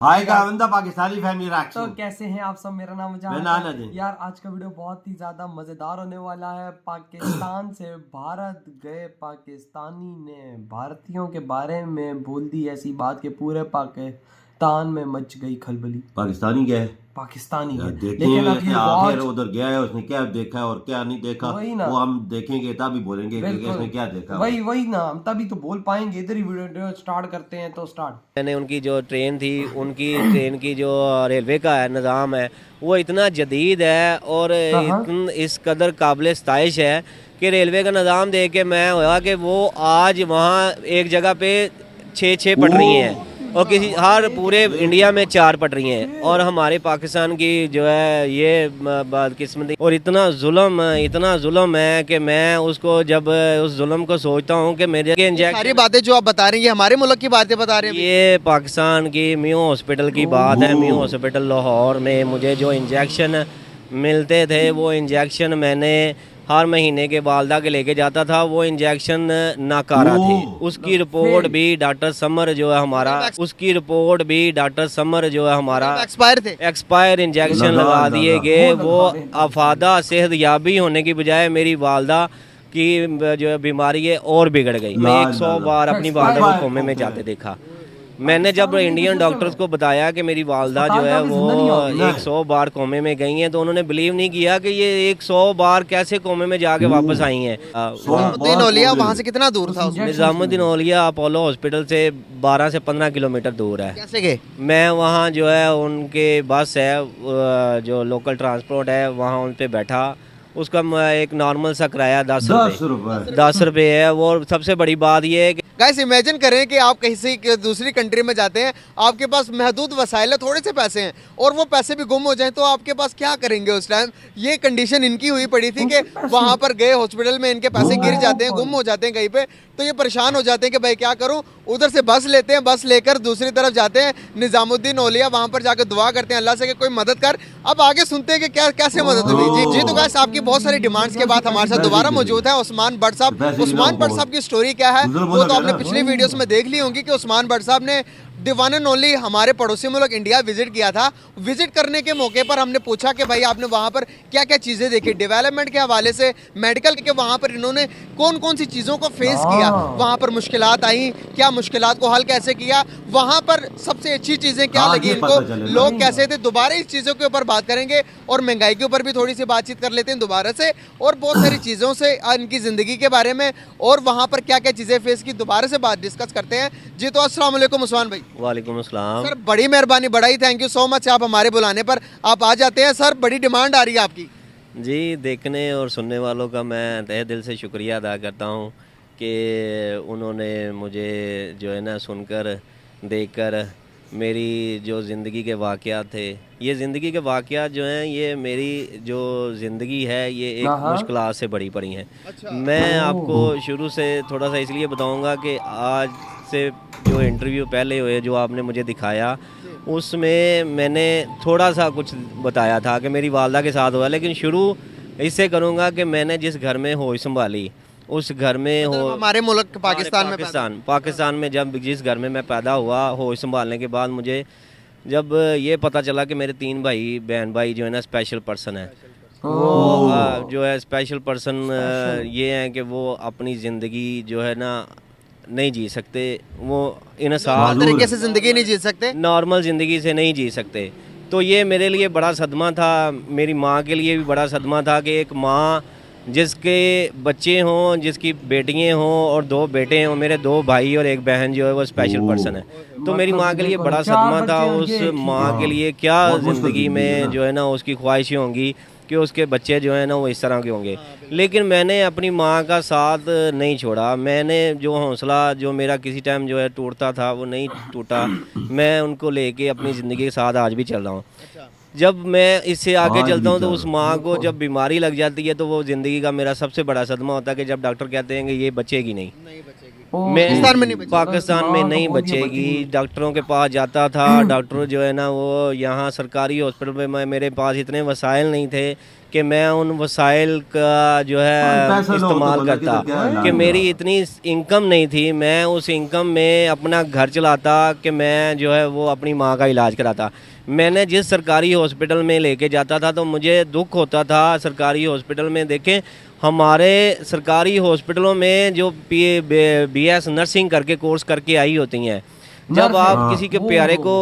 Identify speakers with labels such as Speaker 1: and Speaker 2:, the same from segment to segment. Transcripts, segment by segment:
Speaker 1: हाय का बंदा Pakistani family racks.
Speaker 2: तो कैसे हैं आप सब। मेरा नाम
Speaker 1: है
Speaker 2: यार। आज का वीडियो बहुत ही ज्यादा मजेदार होने वाला है। पाकिस्तान से भारत गए पाकिस्तानी ने भारतीयों के बारे में बोल दी ऐसी बात कि पूरे पाकिस्तान में मच गई खलबली।
Speaker 1: पाकिस्तानी गए
Speaker 2: पाकिस्तानी है,
Speaker 1: लेकिन आखिर उधर गया है, उसने क्या देखा और क्या नहीं देखा वो हम देखेंगे तभी बोलेंगे कि इसने क्या देखा।
Speaker 2: वही ना, हम तभी तो बोल पाएंगे। इधर ही वीडियो स्टार्ट करते हैं। तो स्टार्ट
Speaker 3: मैंने उनकी जो ट्रेन थी, उनकी ट्रेन की जो रेलवे का है निज़ाम है वो इतना जदीद है और इस कदर काबिल सताइश है कि रेलवे का निज़ाम देख के मैं हुआ कि वो आज वहाँ एक जगह पे 6 पटरी हैं और किसी हर पूरे इंडिया में 4 पटरी हैं और हमारे पाकिस्तान की जो है ये बदकिस्मती और इतना जुल्म है कि मैं उसको जब उस जुल्म को सोचता हूँ कि मेरे
Speaker 4: सारी बातें जो आप बता रही हैं हमारे मुल्क की बातें बता रहे हैं।
Speaker 3: ये पाकिस्तान की मियो हॉस्पिटल की बात है। मियो हॉस्पिटल लाहौर में मुझे जो इंजेक्शन मिलते थे वो इंजेक्शन मैंने हर महीने के वालदा के लेके जाता था। वो इंजेक्शन नाकारा थे। उसकी रिपोर्ट भी डॉक्टर समर जो है हमारा एक्सपायर इंजेक्शन लगा दिए गए। वो अफादा सेहतयाबी होने की बजाय मेरी वालदा की जो बीमारी है और बिगड़ गई। मैं 100 बार अपनी वालदा को कोमे में जाते देखा। मैंने जब इंडियन डॉक्टर्स को बताया कि मेरी वालदा जो है वो 100 बार कोमे में गई हैं तो उन्होंने बिलीव नहीं किया कि ये 100 बार कैसे कोमे में जाके वापस आई हैं।
Speaker 4: निजामुद्दीन औलिया वहाँ से कितना दूर था?
Speaker 3: निजामुद्दीन औलिया अपोलो हॉस्पिटल से 12 से 15 किलोमीटर दूर है।
Speaker 4: कैसे गए? मैं
Speaker 3: वहाँ जो है उनके बस है जो लोकल ट्रांसपोर्ट है वहाँ उन पे बैठा। उसका एक नॉर्मल सा किराया 10 रुपये है। वो सबसे बड़ी बात ये है कि
Speaker 4: गाइस इमेजिन करें कि आप कहीं दूसरी कंट्री में जाते हैं, आपके पास महदूद वसाइल है, थोड़े से पैसे हैं और वो पैसे भी गुम हो जाएं तो आपके पास क्या करेंगे उस टाइम। ये कंडीशन इनकी हुई पड़ी थी कि वहाँ पर गए हॉस्पिटल में इनके पैसे गिर जाते हैं, गुम हो जाते हैं कहीं पे, तो ये परेशान हो जाते हैं कि भाई क्या करूँ। उधर से बस लेते हैं, बस लेकर दूसरी तरफ जाते हैं निजामुद्दीन औलिया, वहाँ पर जाकर दुआ करते हैं अल्लाह से कि कोई मदद कर। अब आगे सुनते हैं कि क्या कैसे मदद हुई। जी तो गाइस आपकी बहुत सारी डिमांड्स के बाद हमारे साथ दोबारा मौजूद है उस्मान भट्ट साहब। उस्मान भट्ट साहब की स्टोरी क्या है वो तो आपने पिछली वीडियोस में देख ली होंगी कि उस्मान भट्ट साहब ने दीवान एंड ओनली हमारे पड़ोसी मुल्क इंडिया विजिट किया था। विजिट करने के मौके पर हमने पूछा कि भाई आपने वहाँ पर क्या क्या चीज़ें देखी, डेवलपमेंट के हवाले से, मेडिकल के, वहाँ पर इन्होंने कौन कौन सी चीज़ों को फेस किया, वहाँ पर मुश्किलात आई, क्या मुश्किलात को हल कैसे किया, वहाँ पर सबसे अच्छी चीज़ें क्या लगी इनको, लोग कैसे थे। दोबारा इस चीज़ों के ऊपर बात करेंगे और महंगाई के ऊपर भी थोड़ी सी बातचीत कर लेते हैं दोबारा से और बहुत सारी चीज़ों से इनकी ज़िंदगी के बारे में और वहाँ पर क्या क्या चीज़ें फेस की दोबारा से बात डिस्कस करते हैं। जी तो अस्सलाम वालेकुम उस्मान भाई।
Speaker 3: वालेकुम अस्सलाम
Speaker 4: सर, बड़ी मेहरबानी, बड़ा ही थैंक यू सो मच आप हमारे बुलाने पर आप आ जाते हैं। सर बड़ी डिमांड आ रही है आपकी।
Speaker 3: जी, देखने और सुनने वालों का मैं तहे दिल से शुक्रिया अदा करता हूँ कि उन्होंने मुझे जो है ना सुनकर देखकर मेरी जो ज़िंदगी के वाक़यात थे, ये ज़िंदगी के वाक़यात जो हैं ये मेरी जो ज़िंदगी है ये एक मुश्किलात से बड़ी पड़ी हैं। मैं आपको शुरू से थोड़ा सा इसलिए बताऊंगा कि आज से जो इंटरव्यू पहले हुए जो आपने मुझे दिखाया उसमें मैंने थोड़ा सा कुछ बताया था कि मेरी वालदा के साथ हुआ, लेकिन शुरू इससे करूँगा कि मैंने जिस घर में होश संभाली उस घर में
Speaker 4: हमारे मुल्क
Speaker 3: पाकिस्तान में जब जिस घर में मैं पैदा हुआ, होश संभालने के बाद मुझे जब ये पता चला कि मेरे 3 बहन भाई जो है ना स्पेशल पर्सन है। वो जो है स्पेशल पर्सन ये हैं कि वो अपनी ज़िंदगी जो है ना नहीं जी सकते, वो इंसान
Speaker 4: तरीके से ज़िंदगी नहीं जी सकते,
Speaker 3: नॉर्मल ज़िंदगी से नहीं जी सकते। तो ये मेरे लिए बड़ा सदमा था, मेरी माँ के लिए भी बड़ा सदमा था कि एक माँ जिसके बच्चे हों, जिसकी बेटियाँ हों और 2 बेटे हों, मेरे 2 भाई और 1 बहन जो है वो स्पेशल पर्सन है। तो मेरी माँ के लिए बड़ा सदमा था। उस माँ के लिए क्या ज़िंदगी में जो है ना उसकी ख्वाहिशें होंगी कि उसके बच्चे जो है ना वो इस तरह के होंगे। लेकिन मैंने अपनी माँ का साथ नहीं छोड़ा। मैंने जो हौसला जो मेरा किसी टाइम जो है टूटता था वो नहीं टूटा। मैं उनको लेके अपनी ज़िंदगी के साथ आज भी चल रहा हूँ। जब मैं इससे आगे चलता हूँ तो उस माँ को जब बीमारी लग जाती है तो वो ज़िंदगी का मेरा सबसे बड़ा सदमा होता है कि जब डॉक्टर कहते हैं कि ये बचेगी नहीं, मैं पाकिस्तान में नहीं बचेगी। डॉक्टरों के पास जाता था, डॉक्टर जो है ना वो यहाँ सरकारी हॉस्पिटल में मेरे पास इतने वसाइल नहीं थे कि मैं उन वसाइल का जो है इस्तेमाल करता, कि मेरी इतनी इनकम नहीं थी, मैं उस इनकम में अपना घर चलाता, कि मैं जो है वो अपनी माँ का इलाज कराता। मैंने जिस सरकारी हॉस्पिटल में लेके जाता था तो मुझे दुख होता था। सरकारी हॉस्पिटल में देखें, हमारे सरकारी हॉस्पिटलों में जो BS नर्सिंग करके कोर्स करके आई होती हैं, जब आप किसी के प्यारे को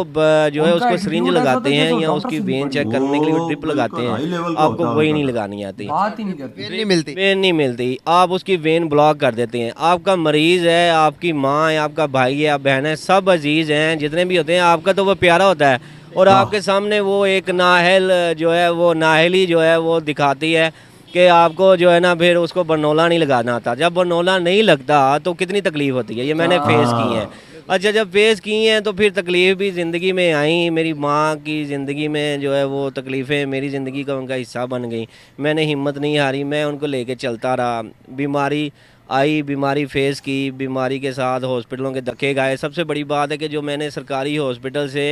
Speaker 3: जो है उसको सिरिंज लगाते हैं या उसकी वेन चेक करने के लिए ड्रिप लगाते हैं, आपको वही नहीं लगानी आती,
Speaker 2: बात ही नहीं करते,
Speaker 4: वेन नहीं मिलती,
Speaker 3: आप उसकी वेन ब्लॉक कर देते हैं। आपका मरीज है, आपकी माँ है, आपका भाई है, आप बहन है, सब अजीज हैं जितने भी होते हैं, आपका तो वो प्यारा होता है, और आपके सामने वो एक नाहल जो है वो नाहली जो है वो दिखाती है कि आपको जो है ना फिर उसको बरनौला नहीं लगाना आता। जब बरनौला नहीं लगता तो कितनी तकलीफ होती है, ये मैंने फेस की है। अच्छा, जब फेस की हैं तो फिर तकलीफ़ भी ज़िंदगी में आई। मेरी माँ की ज़िंदगी में जो है वो तकलीफ़ें मेरी ज़िंदगी का उनका हिस्सा बन गई। मैंने हिम्मत नहीं हारी, मैं उनको लेके चलता रहा। बीमारी आई, बीमारी फेस की, बीमारी के साथ हॉस्पिटलों के धक्के खाए। सबसे बड़ी बात है कि जो मैंने सरकारी हॉस्पिटल से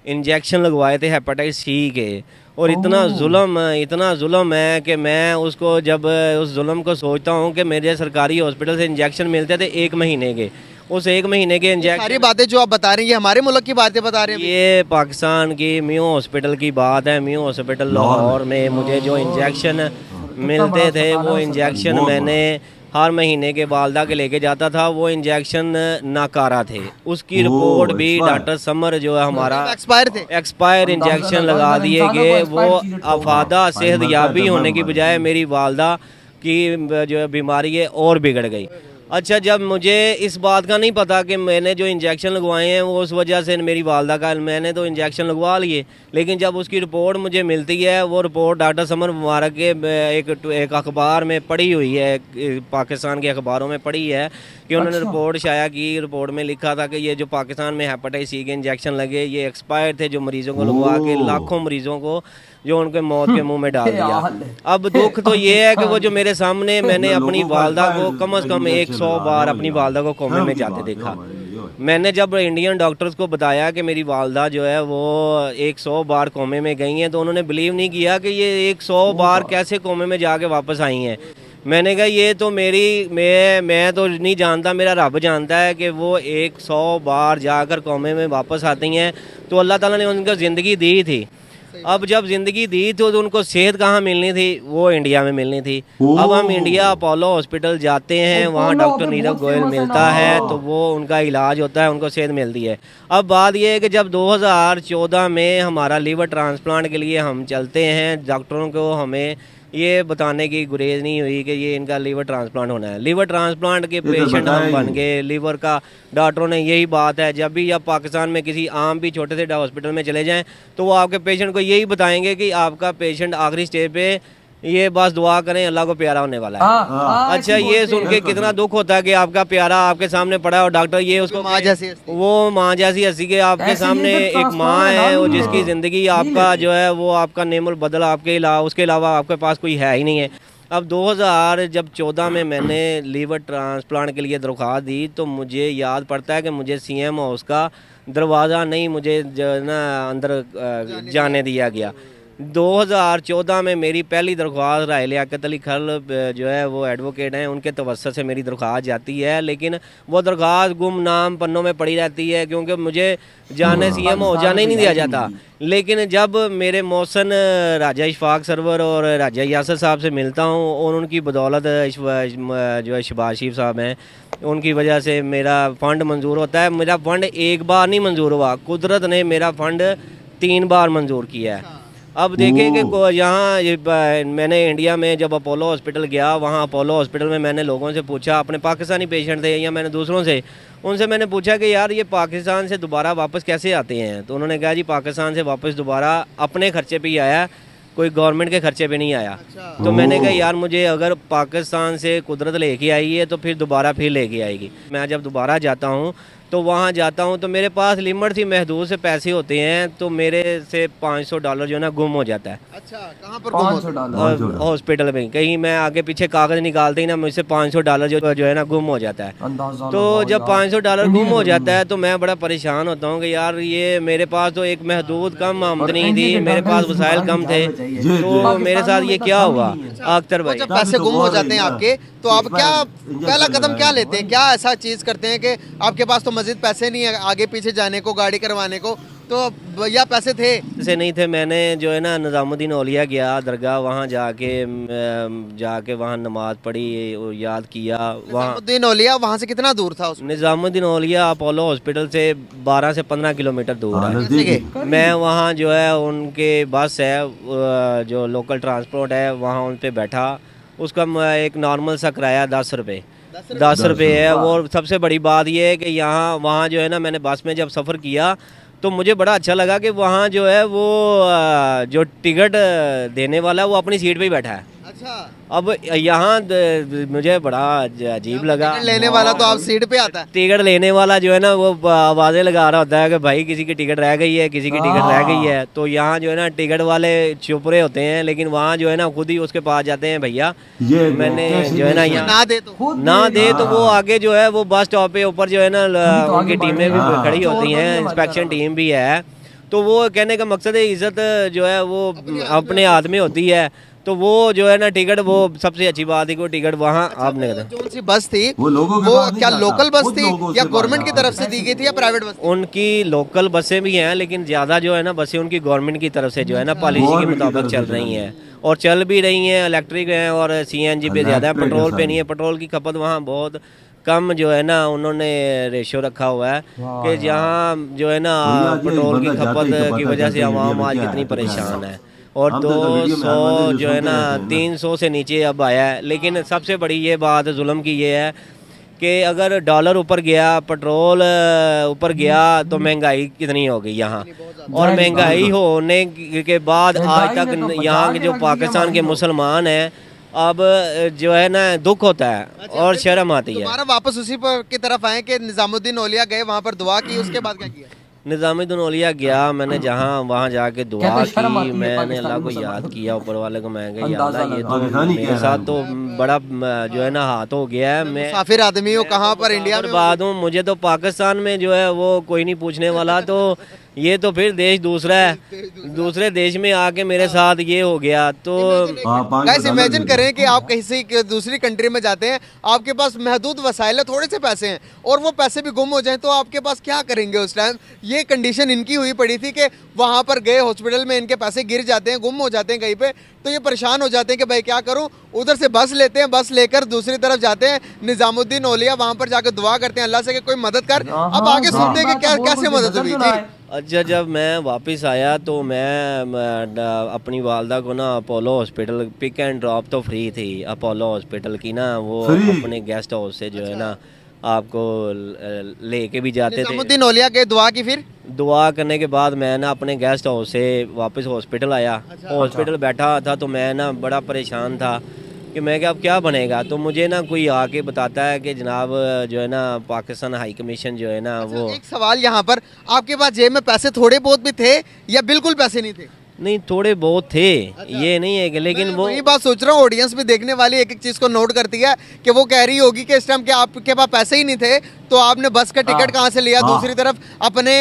Speaker 3: इंजेक्शन लगवाए थे हेपेटाइटिस C के, और इतना जुल्म है कि मैं उसको जब उस जुल्म को सोचता हूँ कि मेरे सरकारी हॉस्पिटल से इंजेक्शन मिलते थे 1 महीने के, उस 1 महीने के इंजेक्शन,
Speaker 4: सारी बातें जो आप बता रहे हैं ये हमारे मुल्क की बातें बता रहे हैं।
Speaker 3: ये पाकिस्तान की मियो हॉस्पिटल की बात है। मियो हॉस्पिटल लाहौर में मुझे जो इंजेक्शन मिलते थे वो इंजेक्शन मैंने हर महीने के वालदा के लेके जाता था। वो इंजेक्शन नाकारा थे, उसकी रिपोर्ट भी डॉक्टर समर जो है हमारा एक्सपायर इंजेक्शन लगा दिए गए। वो अफादा सेहतयाबी होने की बजाय मेरी वालदा की जो है बीमारी है और बिगड़ गई। अच्छा, जब मुझे इस बात का नहीं पता कि मैंने जो इंजेक्शन लगवाए हैं वो उस वजह से मेरी वालदा का, मैंने तो इंजेक्शन लगवा लिए, लेकिन जब उसकी रिपोर्ट मुझे मिलती है, वो रिपोर्ट डॉक्टर समर मुबारक के एक अखबार में पढ़ी हुई है, पाकिस्तान के अखबारों में पढ़ी है कि उन्होंने रिपोर्ट शाया की। रिपोर्ट में लिखा था कि ये जो पाकिस्तान में हेपेटाइटिस C के इंजेक्शन लगे ये एक्सपायर थे, जो मरीज़ों को लगवा के लाखों मरीज़ों को जो उनके मौत के मुंह में डाल दिया। अब दुख तो ये है कि वो जो मेरे सामने, मैंने अपनी वालदा को कम से कम 100 बार अपनी वालदा को कोमे में जाते देखा। मैंने जब इंडियन डॉक्टर्स को बताया कि मेरी वालदा जो है वो 100 बार कोमे में गई हैं, तो उन्होंने बिलीव नहीं किया कि ये 100 बार कैसे कोमे में जाके वापस आई हैं। मैंने कहा ये तो मैं तो नहीं जानता, मेरा रब जानता है कि वो 100 बार जाकर कोमे में वापस आती हैं, तो अल्लाह ताला ने उनको ज़िंदगी दी थी। अब जब ज़िंदगी दी तो उनको सेहत कहाँ मिलनी थी, वो इंडिया में मिलनी थी। अब हम इंडिया अपोलो हॉस्पिटल जाते हैं, वहाँ डॉक्टर नीरव गोयल मिलता है, तो वो उनका इलाज होता है, उनको सेहत मिलती है। अब बात ये है कि जब 2014 में हमारा लीवर ट्रांसप्लांट के लिए हम चलते हैं, डॉक्टरों को हमें ये बताने की गुरेज नहीं हुई कि ये इनका लीवर ट्रांसप्लांट होना है। लीवर ट्रांसप्लांट के पेशेंट हम बन गए। लीवर का डॉक्टरों ने यही बात है, जब भी आप पाकिस्तान में किसी आम भी छोटे से हॉस्पिटल में चले जाएं तो वो आपके पेशेंट को यही बताएंगे कि आपका पेशेंट आखिरी स्टेज पे, ये बस दुआ करें अल्लाह को प्यारा होने वाला है। अच्छा, ये सुन के कितना दुख होता है कि आपका प्यारा आपके सामने पड़ा है और डॉक्टर ये उसको वो माँ जैसी हंसी के आपके सामने एक माँ है वो जिसकी ज़िंदगी आपका जो है वो आपका नेमुल बदल, आपके अलावा उसके अलावा आपके पास कोई है ही नहीं है। अब 2014 में मैंने लीवर ट्रांसप्लांट के लिए दरख्वास्त दी तो मुझे याद पड़ता है कि मुझे CM हाउस का दरवाज़ा नहीं मुझे जो ना अंदर जाने दिया गया। 2014 में मेरी पहली दरख्वास्त राय लियाकत अली खल जो है वो एडवोकेट हैं, उनके तवस्सुत से मेरी दरख्वास्त जाती है, लेकिन वो दरख्वास्त गुमनाम पन्नों में पड़ी रहती है क्योंकि मुझे जाने CM हो जाने ही नहीं दिया जाता। लेकिन जब मेरे मौसन राजा इशफाक सरवर और राजा यासर साहब से मिलता हूँ और उनकी बदौलत जो है शहबाज शरीफ साहब हैं, उनकी वजह से मेरा फ़ंड मंजूर होता है। मेरा फ़ंड एक बार नहीं मंजूर हुआ, कुदरत ने मेरा फ़ंड 3 बार मंजूर किया है। अब देखें कि यहाँ मैंने इंडिया में जब अपोलो हॉस्पिटल गया, वहाँ अपोलो हॉस्पिटल में मैंने लोगों से पूछा, अपने पाकिस्तानी पेशेंट थे या मैंने दूसरों से, उनसे मैंने पूछा कि यार ये पाकिस्तान से दोबारा वापस कैसे आते हैं, तो उन्होंने कहा जी पाकिस्तान से वापस दोबारा अपने खर्चे पे ही आया, कोई गवर्नमेंट के खर्चे पे नहीं आया। तो मैंने कहा यार मुझे अगर पाकिस्तान से कुदरत लेके आई है तो फिर दोबारा फिर लेके आएगी। मैं जब दोबारा जाता हूँ तो वहाँ जाता हूँ तो मेरे पास लिमिट थी, महदूद से पैसे होते हैं, तो मेरे से $500 जो है ना गुम हो जाता है।
Speaker 4: अच्छा, कहाँ पर गुम होता है?
Speaker 2: $500
Speaker 3: हॉस्पिटल में कहीं मैं आगे पीछे कागज निकालते ही ना मुझसे $500 जो है ना गुम हो जाता है।
Speaker 2: अंदाजा
Speaker 3: तो
Speaker 2: लगाओ
Speaker 3: जब
Speaker 2: यार।
Speaker 3: $500 गुम हो जाता है तो मैं बड़ा परेशान होता हूँ कि यार ये मेरे पास तो एक महदूद कम आमदनी थी, मेरे पास वसाइल कम थे, तो मेरे साथ ये क्या हुआ अख्तर भाई।
Speaker 4: जब पैसे गुम हो जाते हैं आपके, तो आप क्या पहला कदम क्या लेते हैं? क्या ऐसा चीज करते हैं कि आपके पास तो मजीद पैसे नहीं है आगे पीछे जाने को, गाड़ी करवाने को, तो या पैसे थे?
Speaker 3: ऐसे नहीं थे। मैंने जो है ना निज़ामुद्दीन औलिया गया दरगाह, वहाँ जाके वहाँ नमाज पढ़ी, याद किया। वहाँ
Speaker 4: निज़ामुद्दीन औलिया वहाँ से कितना दूर था?
Speaker 3: निज़ामुद्दीन औलिया अपोलो हॉस्पिटल से 12 से 15 किलोमीटर दूर है। मैं वहाँ जो है उनके बस है जो लोकल ट्रांसपोर्ट है, वहाँ उन पे बैठा, उसका एक नॉर्मल सा किराया 10 रुपये 10 रुपये है। वो सबसे बड़ी बात ये है कि यहाँ वहाँ जो है ना मैंने बस में जब सफ़र किया तो मुझे बड़ा अच्छा लगा कि वहाँ जो है वो जो टिकट देने वाला है वो अपनी सीट पे ही बैठा है।
Speaker 4: अच्छा,
Speaker 3: अब यहाँ मुझे बड़ा अजीब लगा।
Speaker 4: टिकट लेने वाला तो आप सीट पे आता है?
Speaker 3: टिकट लेने वाला जो है ना वो आवाज़ें लगा रहा होता है कि भाई किसी की टिकट रह गई है, किसी की टिकट रह गई है। तो यहाँ जो है ना टिकट वाले चुप रहे होते हैं, लेकिन वहाँ जो है ना खुद ही उसके पास जाते हैं, भैया मैंने जो है ना यहाँ ना दे तो वो आगे जो है वो बस स्टॉप पे ऊपर जो है ना उनकी टीमें भी खड़ी होती हैं, इंस्पेक्शन टीम भी है। तो वो कहने का मकसद है इज्जत जो है वो अपने हाथ में होती है। तो वो जो है ना टिकट, वो सबसे अच्छी बात है कि वो टिकट वहाँ आपने
Speaker 4: जो सी बस थी वो क्या लोकल बस थी या गवर्नमेंट की तरफ से दी गई थी या प्राइवेट बस?
Speaker 3: उनकी लोकल बसें भी हैं, लेकिन ज़्यादा जो है ना बसें उनकी गवर्नमेंट की तरफ से जो है ना पॉलिसी के मुताबिक चल रही हैं और चल भी रही हैं। इलेक्ट्रिक हैं और CNG पे ज़्यादा है, पेट्रोल पे नहीं है। पेट्रोल की खपत वहाँ बहुत कम जो है ना उन्होंने रेशो रखा हुआ है कि जहाँ जो है ना पेट्रोल की खपत की वजह से आवाम आज कितनी परेशान है। और 200 जो है ना 300 से नीचे अब आया है। लेकिन सबसे बड़ी ये बात जुल्म की ये है कि अगर डॉलर ऊपर गया, पेट्रोल ऊपर गया तो महंगाई कितनी हो गई यहाँ। और महंगाई होने के बाद आज तक यहाँ के जो पाकिस्तान के मुसलमान हैं अब जो है ना दुख होता है और शर्म आती है।
Speaker 4: दोबारा वापस उसी पर की तरफ आए कि निज़ामुद्दीन औलिया गए, वहाँ पर दुआ की, उसके बाद क्या किया?
Speaker 3: निज़ामुद्दीन औलिया गया, मैंने जहाँ वहाँ जाके दुआ की, मैंने अल्लाह को याद किया, ऊपर वाले को। मैं कहा या अल्लाह ये तो मेरे साथ तो बड़ा जो है ना हाथ हो गया है। मैं
Speaker 4: मुसाफिर आदमी हूँ, कहाँ पर इंडिया में
Speaker 3: बाद हूँ, मुझे तो पाकिस्तान में जो है वो कोई नहीं पूछने वाला। तो ये तो फिर देश दूसरा है, दूसरे देश में आके मेरे साथ ये हो गया। तो
Speaker 4: गाइस इमेजिन करें कि आप किसी दूसरी कंट्री में जाते हैं, आपके पास महदूद वसाइल है, थोड़े से पैसे हैं और वो पैसे भी गुम हो जाएं तो आपके पास क्या करेंगे उस टाइम? ये कंडीशन इनकी हुई पड़ी थी कि वहाँ पर गए हॉस्पिटल में, इनके पैसे गिर जाते हैं, गुम हो जाते हैं कहीं पे, तो ये परेशान हो जाते हैं कि भाई क्या करूँ। उधर से बस लेते हैं, बस लेकर दूसरी तरफ जाते हैं निज़ामुद्दीन औलिया, वहाँ पर जाकर दुआ करते हैं अल्लाह से कि कोई मदद कर। अब आगे सुनते हैं कि कैसे मदद हुई जी।
Speaker 3: अच्छा, जब मैं वापस आया तो मैं अपनी वालदा को ना Apollo hospital, pick and drop तो फ्री थी अपोलो हॉस्पिटल की ना, वो अपने गेस्ट हाउस से जो है ना आपको लेके भी जाते थे।
Speaker 4: निज़ामुद्दीन औलिया के दुआ की, फिर
Speaker 3: दुआ करने के बाद मैं ना अपने गेस्ट हाउस से वापस हॉस्पिटल आया। हॉस्पिटल बैठा था तो मैं ना बड़ा परेशान था कि मैं क्या अब क्या बनेगा। तो मुझे ना कोई आके बताता है कि जनाब जो है ना पाकिस्तान हाई कमीशन जो है ना वो।
Speaker 4: एक सवाल यहाँ पर, आपके पास जेब में पैसे थोड़े बहुत भी थे या बिल्कुल पैसे नहीं थे?
Speaker 3: नहीं, थोड़े बहुत थे। ये नहीं है कि, लेकिन वो
Speaker 4: वही बात सोच रहा हूँ, ऑडियंस भी देखने वाली एक एक चीज को नोट करती है कि वो कह रही होगी कि इस टाइम के आपके पास पैसे ही नहीं थे तो आपने बस का टिकट कहाँ से लिया, दूसरी तरफ अपने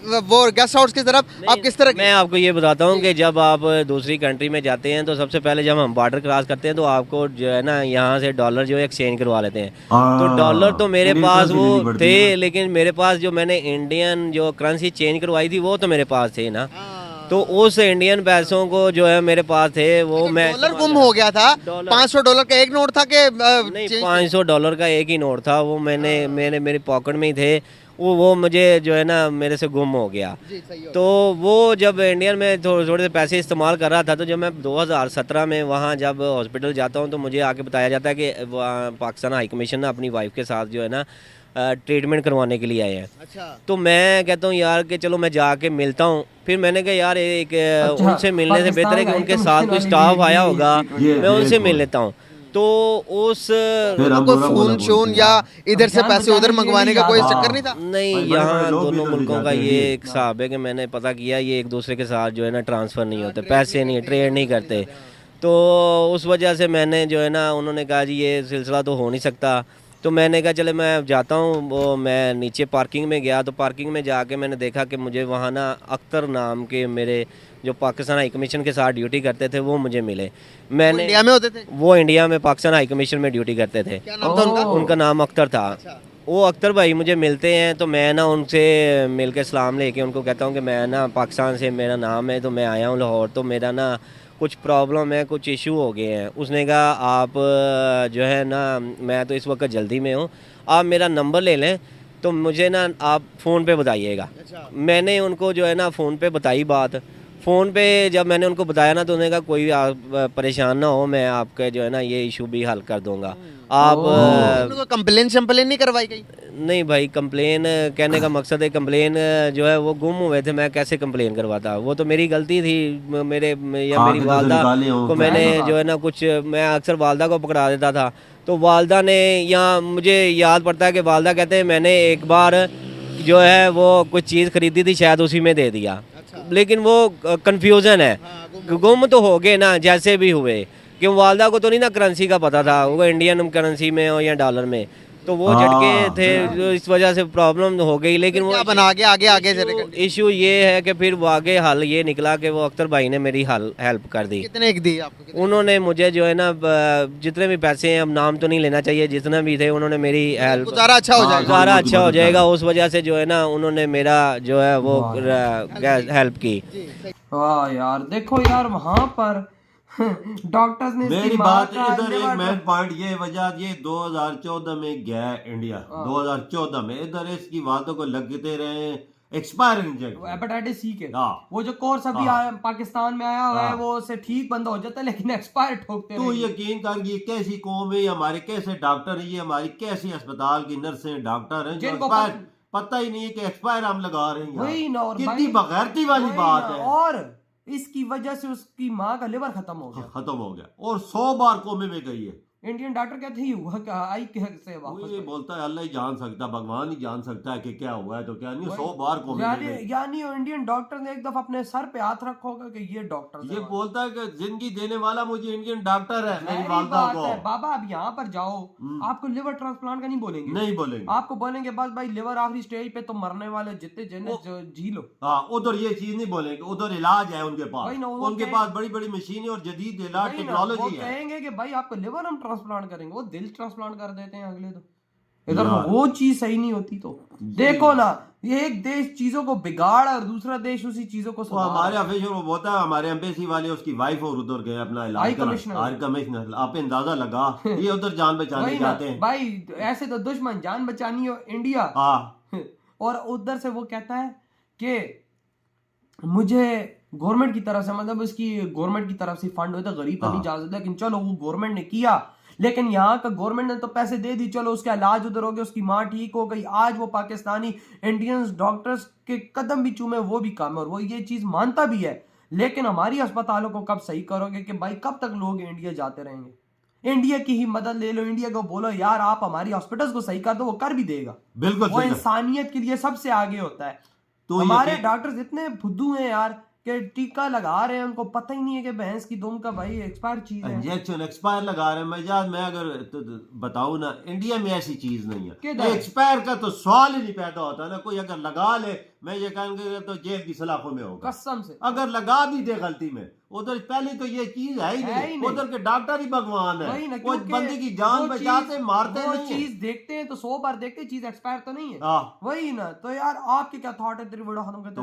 Speaker 4: वो गेस्ट हाउस की तरफ आप किस तरह?
Speaker 3: मैं आपको ये बताता हूँ कि जब आप दूसरी कंट्री में जाते हैं तो सबसे पहले जब हम बॉर्डर क्रॉस करते हैं तो आपको जो है ना यहाँ से डॉलर जो है एक्सचेंज करवा लेते हैं। तो डॉलर तो मेरे पास वो थे, लेकिन मेरे पास जो मैंने इंडियन जो करेंसी चेंज करवाई थी वो तो मेरे पास थे ना। तो उस इंडियन पैसों को जो है मेरे पास थे वो मैं
Speaker 4: डॉलर गुम हो गया था। $500 का एक नोट था कि
Speaker 3: नहीं, $500 का एक ही नोट था। वो मेरी पॉकेट में ही थे। वो मुझे जो है ना मेरे से गुम हो गया। तो वो जब इंडियन में थोड़े से पैसे इस्तेमाल कर रहा था, तो जब मैं 2017 में वहाँ जब हॉस्पिटल जाता हूँ तो मुझे आके बताया जाता है कि पाकिस्तान हाई कमीशन अपनी वाइफ के साथ जो है ना ट्रीटमेंट करवाने के लिए आए हैं। अच्छा। तो मैं कहता हूँ यार कि चलो मैं जाके मिलता हूँ। फिर मैंने कहा यार एक उनसे मिलने से बेहतर है कि उनके साथ कोई स्टाफ आया होगा, मैं उनसे मिल लेता हूँ। तो उस
Speaker 1: फिर हम
Speaker 4: कोई
Speaker 1: बुरा
Speaker 4: फोन
Speaker 1: बोलते
Speaker 4: शोन
Speaker 1: हैं।
Speaker 4: या इधर से
Speaker 2: जान
Speaker 4: पैसे उधर
Speaker 2: बचाने के
Speaker 4: मंगवाने
Speaker 2: लिए
Speaker 4: का कोई
Speaker 2: याद-
Speaker 4: चक्कर नहीं था?
Speaker 3: नहीं,
Speaker 1: भाई, बड़े-बड़े
Speaker 3: यहाँ
Speaker 1: लोग भी
Speaker 3: दोनों
Speaker 1: तो
Speaker 3: मुल्कों का
Speaker 1: जाते हैं
Speaker 3: ये
Speaker 1: जी।
Speaker 3: एक हिसाब है कि मैंने पता किया, ये एक दूसरे के साथ जो है ना ट्रांसफ़र नहीं होते, पैसे नहीं, ट्रेड नहीं करते। तो उस वजह से मैंने जो है ना, उन्होंने कहा जी ये सिलसिला तो हो नहीं सकता। तो मैंने कहा चले मैं जाता हूँ। वो मैं नीचे पार्किंग में गया, तो पार्किंग में जाके मैंने देखा कि मुझे वहाँ ना अख्तर नाम के मेरे जो पाकिस्तान हाई कमीशन के साथ ड्यूटी करते थे वो मुझे मिले। मैंने
Speaker 4: इंडिया में होते थे?
Speaker 3: वो इंडिया में पाकिस्तान हाई कमीशन में ड्यूटी करते थे।
Speaker 4: क्या नाम था उनका?
Speaker 3: उनका नाम अख्तर था। वो अख्तर भाई मुझे मिलते हैं, तो मैं ना उनसे मिल के सलाम लेके उनको कहता हूँ कि मैं ना पाकिस्तान से, मेरा नाम है, तो मैं आया हूँ लाहौर, तो मेरा ना कुछ प्रॉब्लम है, कुछ इशू हो गए हैं। उसने कहा आप जो है ना, मैं तो इस वक्त जल्दी में हूँ, आप मेरा नंबर ले लें तो मुझे ना आप फ़ोन पे बताइएगा। मैंने उनको जो है ना फ़ोन पे बताई बात। फ़ोन पे जब मैंने उनको बताया ना, तो उन्होंने कहा कोई आप परेशान ना हो, मैं आपके जो है ना ये इशू भी हल कर दूंगा। आप
Speaker 4: उनको कंप्लेन शम्प्लेन नहीं करवाई गई?
Speaker 3: नहीं भाई, कंप्लेन कहने का मकसद है, कंप्लेन जो है वो गुम हुए थे, मैं कैसे कंप्लेन करवाता? वो तो मेरी गलती थी, मेरे या मेरी
Speaker 1: खाते तो
Speaker 3: वालदा
Speaker 1: निकाले हों,
Speaker 3: को
Speaker 1: क्या
Speaker 3: मैंने
Speaker 2: है?
Speaker 3: जो है ना कुछ, मैं अक्सर वालदा को पकड़ा देता था, तो वालदा ने, यहाँ मुझे याद पड़ता है कि वालदा कहते हैं मैंने एक बार जो है वो कुछ चीज़ खरीदी थी, शायद उसी में दे दिया। लेकिन वो कन्फ्यूज़न है, गुम तो हो गए ना जैसे भी हुए, क्यों वालदा को तो नहीं ना करेंसी का पता था, वो इंडियन करेंसी में हो या डॉलर में, तो वो झटके थे जो इस वजह से प्रॉब्लम हो गई। लेकिन वो
Speaker 4: क्या बना आगे चले गए?
Speaker 3: इशू ये है कि फिर वो आगे हल ये निकला कि वो अख्तर भाई ने मेरी हेल्प कर दी।
Speaker 4: कितने की दी आपको? कितने?
Speaker 3: उन्होंने मुझे जो है ना जितने भी पैसे हैं, अब नाम तो नहीं लेना चाहिए, जितने भी थे उन्होंने मेरी हेल्प,
Speaker 4: गुजारा अच्छा हो जाएगा।
Speaker 3: गुजारा
Speaker 1: बहुत
Speaker 3: अच्छा हो
Speaker 1: मदद
Speaker 3: जाएगा,
Speaker 1: करा।
Speaker 3: उस वजह से जो है ना उन्होंने मेरा जो है वो हेल्प की।
Speaker 2: वाह यार, देखो यार वहां पर डॉक्टर्स ने इसकी
Speaker 1: मेरी
Speaker 2: माँ
Speaker 1: बात
Speaker 2: का
Speaker 1: इधर एक
Speaker 2: liver-
Speaker 1: मेन पॉइंट ये वजह, ये 2014 में गया है इंडिया, 2014 में इधर इसकी बातों को लगते रहे एक्सपायर इंजेक्शन।
Speaker 2: हेपेटाइटिस सी के
Speaker 1: हाँ।
Speaker 2: वो जो कोर्स अभी
Speaker 1: हाँ।
Speaker 2: आया पाकिस्तान में आया हुआ है,
Speaker 1: हाँ।
Speaker 2: वो उससे ठीक बंद हो जाता है, लेकिन एक्सपायर ठोकते
Speaker 1: तू
Speaker 2: रहेंगे।
Speaker 1: यकीन कर, ये कैसी कौम है, ये हमारे कैसे डॉक्टर है, ये हमारी कैसी अस्पताल की नर्सें डॉक्टर हैं जो
Speaker 2: जिनको
Speaker 1: एक्सपायर, पता ही नहीं है कि एक्सपायर हम लगा रहे हैं यहाँ।
Speaker 2: वही ना, और
Speaker 1: कितनी
Speaker 2: भाई-
Speaker 1: बगैरती वाली
Speaker 2: वही
Speaker 1: बात
Speaker 2: ना,
Speaker 1: है।
Speaker 2: और इसकी वजह से उसकी माँ का लिवर खत्म हो गया।
Speaker 1: खत्म हो गया और 100 बार कोमे में गई है।
Speaker 2: इंडियन डॉक्टर कहते ही हुआ क्या, आई कैसे
Speaker 1: वो
Speaker 2: वापस
Speaker 1: ये
Speaker 2: आई?
Speaker 1: बोलता है अल्लाह ही जान सकता, भगवान ही जान सकता है कि क्या हुआ है, तो क्या नहीं 100 बार कोमे में गई।
Speaker 2: यानी इंडियन डॉक्टर ने एक दफा अपने सर पे हाथ रखा होगा कि ये डॉक्टर
Speaker 1: ये बोलता है कि जिंदगी देने वाला मुझे इंडियन डॉक्टर है, मेरी
Speaker 2: मेरी
Speaker 1: वालदा
Speaker 2: बात
Speaker 1: को
Speaker 2: है बाबा, अब यहाँ पर जाओ, आपको लिवर ट्रांसप्लांट का नहीं बोलेंगे,
Speaker 1: नहीं बोलेंगे।
Speaker 2: आपको बोलेंगे बस भाई लिवर आखिरी स्टेज पे, तो मरने वाले जितने जने जी लो।
Speaker 1: हाँ, उधर ये चीज नहीं बोलेंगे, उधर इलाज है उनके पास,
Speaker 2: वही ना, वो
Speaker 1: उनके पास बड़ी बड़ी मशीनें और जदीद इलाज
Speaker 2: वही ना, वो
Speaker 1: टेक्नोलॉजी है।
Speaker 2: कहेंगे कि भाई आपको लिवर हम ट्रांसप्लांट करेंगे, वो दिल ट्रांसप्लांट कर देते हैं अगले। तो इधर वो चीज सही नहीं होती। तो देखो ना, ये एक देश चीजों को बिगाड़ और दूसरा देश उसी चीजों को
Speaker 1: वो
Speaker 2: सुधार।
Speaker 1: हमारे ऑफिशियल वो बोलता है, हमारे एम्बेसी वाले उसकी वाइफ और उधर गए अपना
Speaker 2: हाई
Speaker 1: इलाज
Speaker 2: कमिश्नर।
Speaker 1: हाई कमिश्नर, आप अंदाजा लगा, ये उधर जान बचाने
Speaker 2: वही ना,
Speaker 1: जाते हैं।
Speaker 2: भाई ऐसे तो दुश्मन जान बचानी हो इंडिया,
Speaker 1: हाँ,
Speaker 2: और उधर से वो कहता है कि मुझे गवर्नमेंट की तरफ से, मतलब उसकी गवर्नमेंट की तरफ से फंड हुए तो गरीब तो नहीं जा सकता, लेकिन चलो वो गवर्नमेंट ने किया, लेकिन यहाँ का गवर्नमेंट ने तो पैसे दे दी, चलो उसका इलाज उधर हो गया, उसकी माँ ठीक हो गई, आज वो पाकिस्तानी इंडियन डॉक्टर्स के कदम भी चूमे, वो भी काम है, और वो ये चीज मानता भी है। लेकिन हमारी अस्पतालों को कब सही करोगे कि भाई कब तक लोग इंडिया जाते रहेंगे? इंडिया की ही मदद ले लो, इंडिया को बोलो यार आप हमारी हॉस्पिटल्स को सही कर दो, वो कर भी देगा।
Speaker 1: बिल्कुल
Speaker 2: वो
Speaker 1: सही।
Speaker 2: इंसानियत के लिए सबसे आगे होता है।
Speaker 1: तो
Speaker 2: हमारे डॉक्टर्स इतने फुद्दू हैं यार कि टीका लगा रहे हैं, उनको पता ही नहीं है कि भैंस की दुम का भाई एक्सपायर चीज है।
Speaker 1: इंजेक्शन एक्सपायर लगा रहे हैं। मैं अगर बताऊं ना, इंडिया में ऐसी चीज नहीं है,
Speaker 2: किधर?
Speaker 1: एक्सपायर का तो सवाल ही नहीं पैदा होता ना। कोई अगर लगा ले, मैं ये कहूंगा तो जेल की सलाखों में होगा
Speaker 2: कसम से।
Speaker 1: अगर लगा भी दे गलती में। उधर पहले तो ये चीज है ही नहीं, उधर के डॉक्टर ही भगवान
Speaker 2: वही ना,
Speaker 1: है, कोई
Speaker 2: क्योंकि
Speaker 1: बंदे की जान
Speaker 2: वो
Speaker 1: बचाते
Speaker 2: चीज-
Speaker 1: मारते
Speaker 2: वो
Speaker 1: नहीं है।
Speaker 2: चीज देखते हैं तो 100 बार देखते हैं, चीज एक्सपायर तो नहीं है।
Speaker 1: हाँ।
Speaker 2: वही ना, तो यार आपके क्या थॉट है तेरी वीडियो खत्म करते हैं तो